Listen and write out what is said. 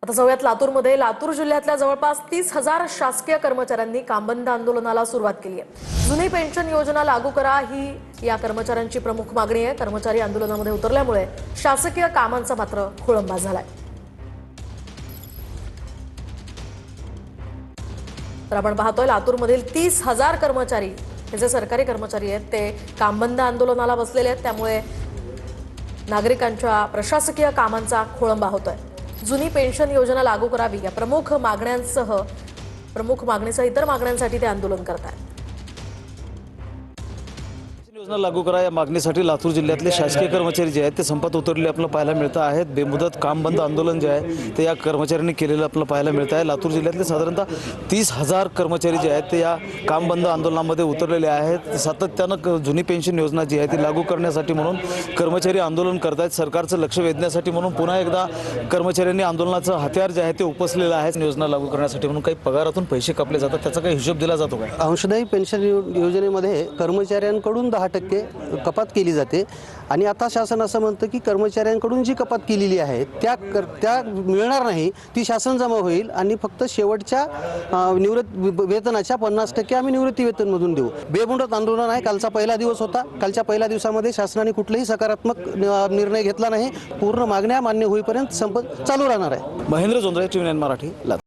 आता जाऊयात लातूरमध्ये। लातूर जिल्ह्यातल्या जवळपास 30,000 शासकीय कर्मचाऱ्यांनी काम बंद आंदोलनाला सुरुवात केली आहे। जुनी पेन्शन योजना लागू करा ही या कर्मचाऱ्यांची प्रमुख मागणी आहे। कर्मचारी आंदोलनामध्ये उतरल्यामुळे शासकीय कामांचा मात्र खोळंबा झालाय। तर आपण पाहतोय लातूरमधील 30,000 कर्मचारी हे जे सरकारी कर्मचारी आहेत ते काम बंद आंदोलनाला बसलेले आहेत। त्यामुळे नागरिकांच्या प्रशासकीय कामांचा खोळंबा होतोय। जुनी पेन्शन योजना लागू करावी या प्रमुख मागण्यांसह इतर मागण्यांसाठी ते आंदोलन करतात। योजना लागू करा या मागणीसाठी लातूर जिल्ह्यातले शासकीय कर्मचारी जे आहेत ते संपात उतरले आपल्याला पाहायला मिळतं आहेत। बेमुदत काम बंद आंदोलन जे आहे ते या कर्मचाऱ्यांनी केलेलं आपल्याला पाहायला मिळतं आहे। लातूर जिल्ह्यातले साधारणतः 30,000 कर्मचारी जे आहेत ते या काम बंद आंदोलनामध्ये उतरलेले आहेत। सातत्यानं जुनी पेन्शन योजना जी आहे ती लागू करण्यासाठी म्हणून कर्मचारी आंदोलन करत आहेत। सरकारचं लक्ष वेधण्यासाठी म्हणून पुन्हा एकदा कर्मचाऱ्यांनी आंदोलनाचं हत्यार जे आहे ते उपसलेलं आहे। योजना लागू करण्यासाठी म्हणून काही पगारातून पैसे कापले जातात, त्याचा काही हिशोब दिला जातो काय? अंशदायी पेन्शन योजनेमध्ये कर्मचाऱ्यांकडून 10% कपात केली जाते आणि आता शासन असं म्हणतं की कर्मचाऱ्यांकडून जी कपात केलेली आहे त्या मिळणार नाही, ती शासन जमा होईल आणि फक्त शेवटच्या वेतनाच्या 50% आम्ही निवृत्ती वेतनमधून देऊ। बेमुदत आंदोलन आहे। कालचा पहिला दिवस होता। कालच्या पहिल्या दिवसामध्ये शासनाने कुठलाही सकारात्मक निर्णय घेतला नाही। पूर्ण मागण्या मान्य होईपर्यंत संप चालू राहणार आहे। महेंद्र जोंधळे, TV9 मराठी, लातूर।